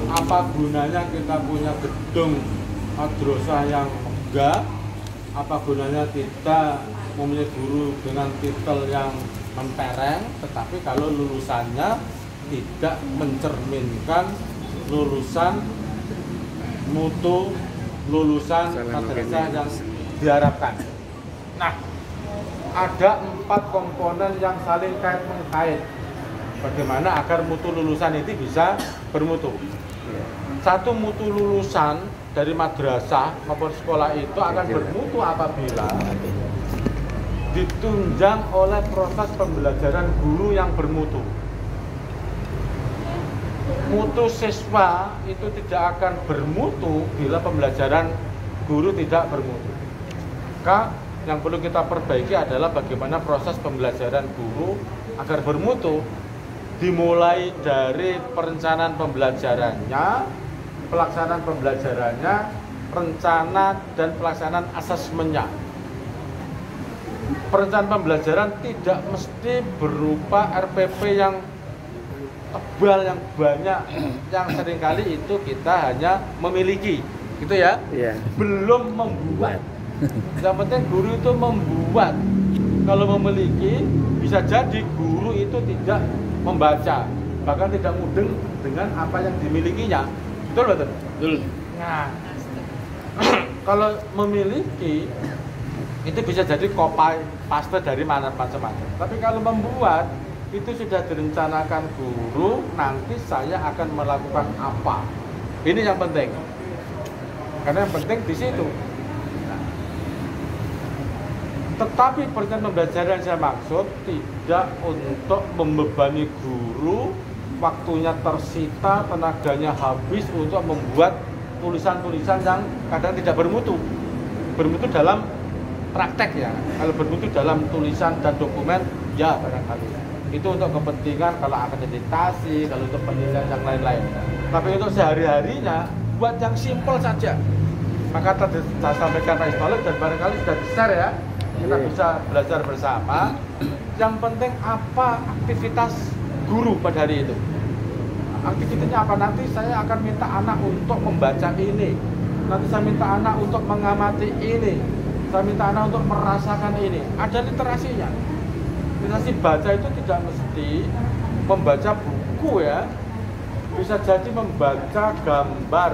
Apa gunanya kita punya gedung madrasah yang megah? Apa gunanya kita mempunyai guru dengan titel yang mentereng, tetapi kalau lulusannya tidak mencerminkan lulusan mutu, lulusan madrasah yang diharapkan. Nah, ada 4 komponen yang saling kait-mengkait. Bagaimana agar mutu lulusan itu bisa bermutu? Satu, mutu lulusan dari madrasah maupun sekolah itu akan bermutu apabila ditunjang oleh proses pembelajaran guru yang bermutu. Mutu siswa itu tidak akan bermutu bila pembelajaran guru tidak bermutu. Maka yang perlu kita perbaiki adalah bagaimana proses pembelajaran guru agar bermutu, dimulai dari perencanaan pembelajarannya, pelaksanaan pembelajarannya, rencana dan pelaksanaan asesmennya. Perencanaan pembelajaran tidak mesti berupa RPP yang tebal, yang banyak, yang seringkali itu kita hanya memiliki, gitu ya, belum membuat. Yang penting guru itu membuat. Kalau memiliki, bisa jadi guru itu tidak membaca, bahkan tidak mudeng dengan apa yang dimilikinya. Betul betul? Betul. Nah, kalau memiliki itu bisa jadi copy paste dari mana macam-macam. Tapi kalau membuat itu sudah direncanakan guru, nanti saya akan melakukan apa. Ini yang penting. Karena yang penting di situ. Nah, tetapi perencanaan pembelajaran saya maksud tidak untuk membebani guru, waktunya tersita, tenaganya habis untuk membuat tulisan-tulisan yang kadang tidak bermutu. Bermutu dalam praktek ya. Kalau bermutu dalam tulisan dan dokumen, ya barangkali. Itu untuk kepentingan kalau akreditasi, kalau untuk penilaian yang lain-lain. Tapi untuk sehari-harinya, buat yang simpel saja. Maka tadi saya sampaikan Pak Ismail dan barangkali sudah besar ya, kita bisa belajar bersama. Yang penting apa aktivitas guru pada hari itu. Aktivitasnya apa? Nanti saya akan minta anak untuk membaca ini. Nanti saya minta anak untuk mengamati ini. Saya minta anak untuk merasakan ini. Ada literasinya. Literasi baca itu tidak mesti membaca buku ya. Bisa jadi membaca gambar,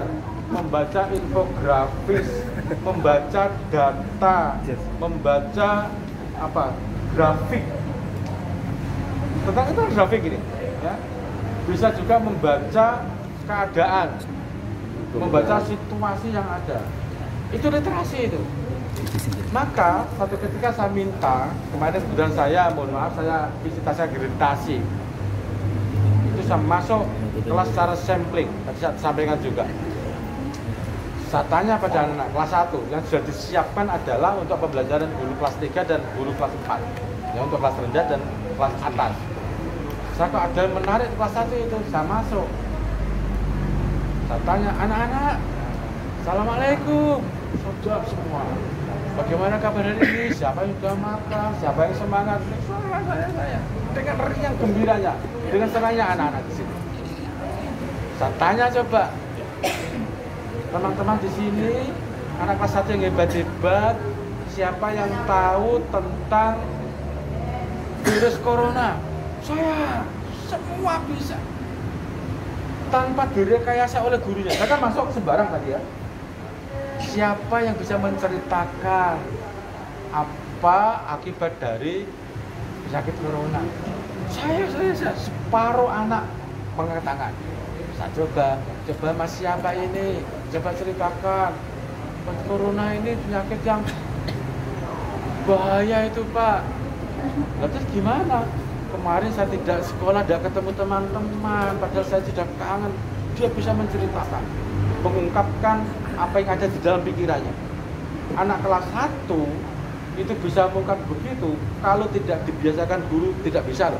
membaca infografis, membaca data, membaca apa? Grafik. Tentang itu grafik ini ya. Bisa juga membaca keadaan, membaca situasi yang ada. Itu literasi itu. Maka suatu ketika saya minta, kemarin kemudian saya, mohon maaf, saya visitasi akreditasi. Itu saya masuk kelas secara sampling, tadi saya sampaikan juga. Saya tanya pada anak kelas 1, yang sudah disiapkan adalah untuk pembelajaran guru kelas 3 dan guru kelas 4. Ya, untuk kelas rendah dan kelas atas. Saya kok ada yang menarik kelas 1 itu, saya masuk. Saya tanya, anak-anak, Assalamualaikum, sudah semua. Bagaimana kabar hari ini? Siapa yang sudah makan? Siapa yang semangat? Saya. Dengan riang gembiranya, dengan senangnya anak-anak di sini. Saya tanya coba, teman-teman di sini, anak kelas 1 yang hebat-hebat, siapa yang tahu tentang virus corona? Saya, semua bisa. Tanpa direkayasa oleh gurunya. Saya kan masuk sembarang tadi ya. Siapa yang bisa menceritakan apa akibat dari sakit corona? Saya separuh anak mengangkat tangan. Saya coba mas siapa ini? Coba ceritakan. Corona ini penyakit yang bahaya itu Pak. Lalu gimana? Kemarin saya tidak sekolah, tidak ketemu teman-teman, padahal saya sudah kangen. Dia bisa menceritakan, mengungkapkan apa yang ada di dalam pikirannya. Anak kelas 1 itu bisa mengungkap begitu, kalau tidak dibiasakan guru tidak bisa loh.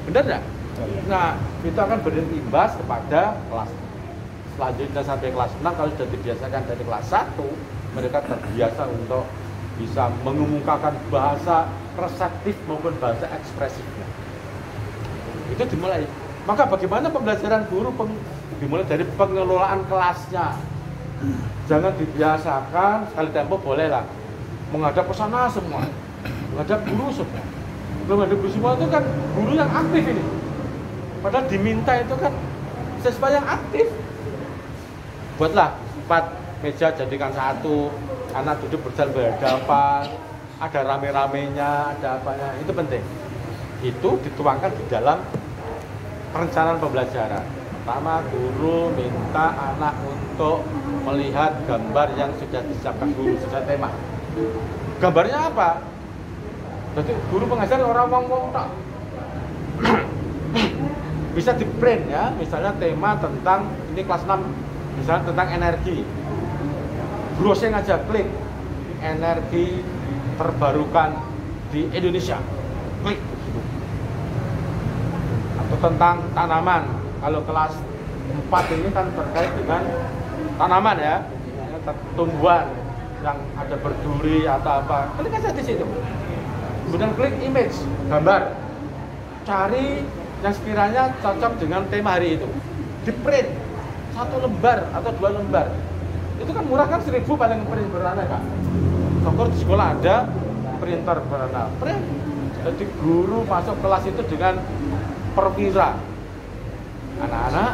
Benar nggak? Nah, itu akan berimbas kepada kelas selanjutnya sampai kelas 6. Kalau sudah dibiasakan dari kelas 1, mereka terbiasa untuk bisa mengemukakan bahasa reseptif maupun bahasa ekspresifnya. Itu dimulai. Maka bagaimana pembelajaran guru dimulai dari pengelolaan kelasnya. Jangan dibiasakan sekali tempo bolehlah menghadap ke sana semua, menghadap guru semua. Menghadap guru semua itu kan guru yang aktif ini. Padahal diminta itu kan siswa yang aktif. Buatlah 4 meja jadikan 1, anak duduk berjalan berhadapan, ada rame-ramenya, ada apanya, itu penting. Itu dituangkan di dalam perencanaan pembelajaran. Pertama, guru minta anak untuk melihat gambar yang sudah disiapkan guru sesuai tema. Gambarnya apa? Jadi guru pengajar orang ngomong tak. Bisa di print ya, misalnya tema tentang ini kelas 6, misalnya tentang energi. Browsing aja, klik energi terbarukan di Indonesia, klik. Atau tentang tanaman, kalau kelas 4 ini kan terkait dengan tanaman ya, tumbuhan yang ada berduri atau apa, klik aja di situ. Kemudian klik image, gambar, cari yang sekiranya cocok dengan tema hari itu, di print 1 lembar atau 2 lembar. Itu kan murah kan, 1.000 paling print berwarna Kak. Toko di sekolah ada printer berwarna, print. Jadi guru masuk kelas itu dengan perwira. Anak-anak,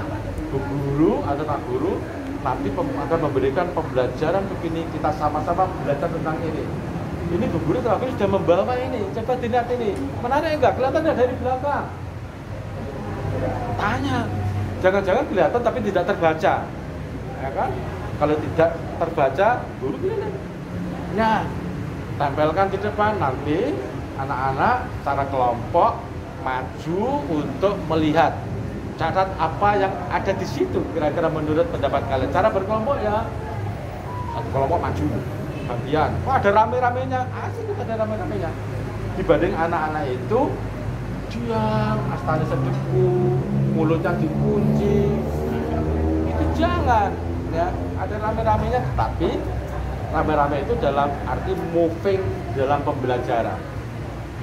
bu guru atau tak guru nanti akan memberikan pembelajaran begini, kita sama-sama belajar tentang ini. Ini bu guru terakhir sudah membawa ini, coba dilihat ini, menarik enggak? Kelihatan dari belakang. Tanya, jangan-jangan kelihatan tapi tidak terbaca, ya kan? Kalau tidak terbaca, guru bilang, ya tempelkan di depan, nanti anak-anak secara kelompok maju untuk melihat, catat apa yang ada di situ kira-kira menurut pendapat kalian. Cara berkelompok ya, satu kelompok maju, gantian. Wah ada rame-ramenya, asik ada rame-ramenya. Dibanding anak-anak itu diam, astana sedeku, mulutnya dikunci, itu jangan ya. Ada rame-ramenya, tapi rame-rame itu dalam arti moving dalam pembelajaran.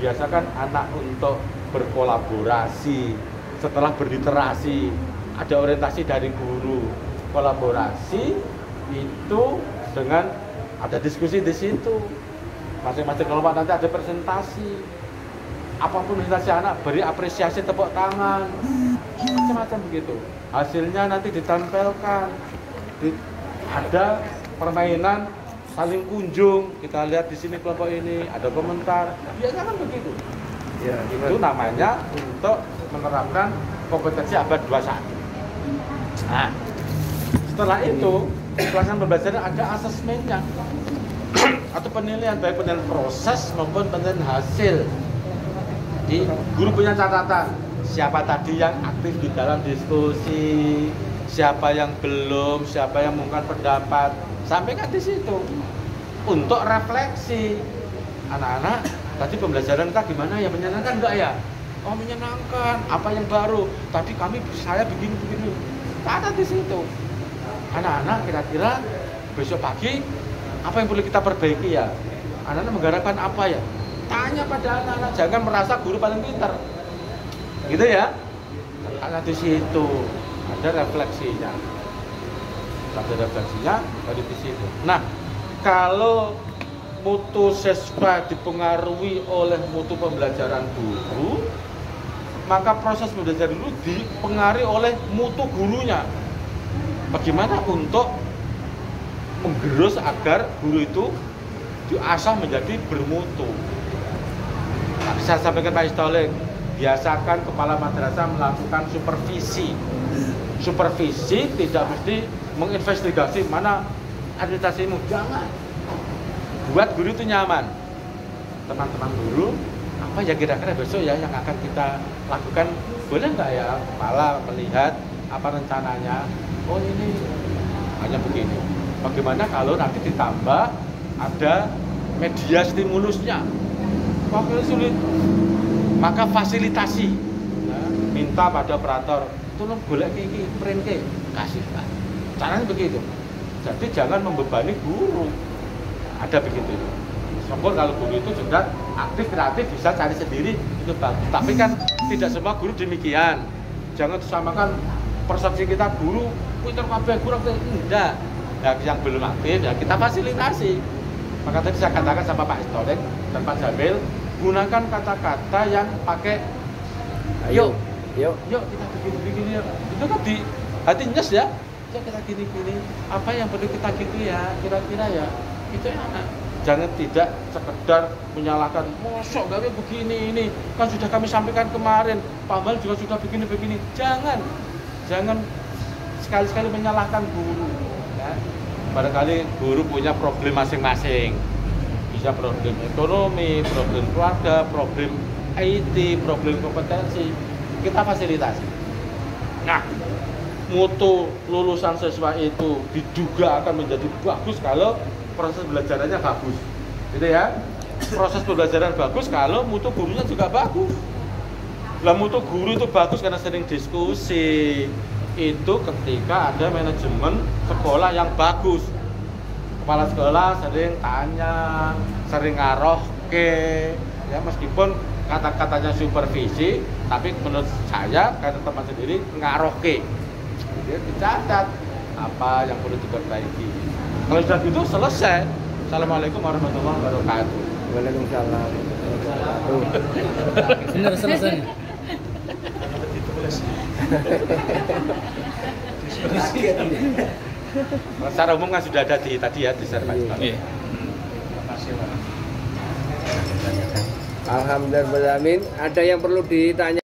Biasakan anak untuk berkolaborasi. Setelah berliterasi, ada orientasi dari guru, kolaborasi itu dengan ada diskusi di situ. Masing-masing kelompok nanti ada presentasi. Apapun presentasi anak, beri apresiasi, tepuk tangan, macam-macam begitu. Hasilnya nanti ditempelkan. Ada permainan saling kunjung. Kita lihat di sini kelompok ini ada komentar. Biasanya kan begitu. Ya, itu namanya untuk menerapkan kompetensi abad 21. Nah, setelah itu pelaksanaan pembelajaran ada asesmennya atau penilaian, baik penilaian proses maupun penilaian hasil. Di guru punya catatan siapa tadi yang aktif di dalam diskusi, siapa yang belum, siapa yang mengungkapkan pendapat, sampaikan di situ untuk refleksi. Anak-anak, tadi pembelajaran kita gimana ya, menyenangkan enggak ya? Oh menyenangkan, apa yang baru? Tadi saya begini-begini. Catat di situ. Anak-anak kira-kira besok pagi apa yang perlu kita perbaiki ya? Anak-anak mengharapkan apa ya? Tanya pada anak-anak, jangan merasa guru paling pintar. Gitu ya? Karena di situ ada refleksinya. Ada refleksinya dari di situ. Nah, kalau mutu siswa dipengaruhi oleh mutu pembelajaran guru, maka proses pembelajaran dulu dipengaruhi oleh mutu gurunya. Bagaimana untuk menggerus agar guru itu diasah menjadi bermutu. Nah, saya sampaikan Pak Istolik, biasakan kepala madrasah melakukan supervisi. Supervisi tidak mesti menginvestigasi mana administrasimu, jangan. Buat guru itu nyaman. Teman-teman guru, apa ya kira-kira besok ya yang akan kita lakukan? Boleh nggak ya kepala melihat apa rencananya? Oh ini hanya begini. Bagaimana kalau nanti ditambah ada media stimulusnya? Wah sulit. Maka fasilitasi. Ya, minta pada operator, tolong golek iki, print ke, kasih Pak. Caranya begitu. Jadi jangan membebani guru. Ada begitu. Syukur kalau guru itu juga aktif, kreatif, bisa cari sendiri, itu bagus. Tapi kan tidak semua guru demikian. Jangan disamakan persepsi kita guru pinter kabeh guru enggak. Ya, yang belum aktif ya kita fasilitasi. Maka tadi saya katakan sama Pak Istorik dan Pak Jamil, gunakan kata-kata yang pakai yuk kita begini ya. Itu kan di hati nyes ya. Ya kita gini apa yang perlu kita gitu ya kira-kira ya itu enak. Jangan tidak sekedar menyalahkan mosok gawe begini ini kan sudah kami sampaikan kemarin Pak Mal juga sudah begini jangan sekali-sekali menyalahkan guru ya. Barangkali guru punya problem masing-masing, bisa problem ekonomi, problem keluarga, problem IT, problem kompetensi, kita fasilitasi. Nah, mutu lulusan siswa itu diduga akan menjadi bagus kalau proses belajarannya bagus, gitu ya. Proses pembelajaran bagus kalau mutu gurunya juga bagus. Lah mutu guru itu bagus karena sering diskusi. Itu ketika ada manajemen sekolah yang bagus. Kepala sekolah sering tanya, sering ngarohke, ya meskipun kata-katanya supervisi, tapi menurut saya kata teman sendiri ngarohke. Dia dicatat apa yang perlu diperbaiki. Kalau sudah gitu selesai. Assalamualaikum warahmatullahi wabarakatuh. Waalaikumsalam. Benar selesai. Secara umum kan sudah ada di tadi ya di sertifikat. Iya. Alhamdulillah. Ada yang perlu ditanya?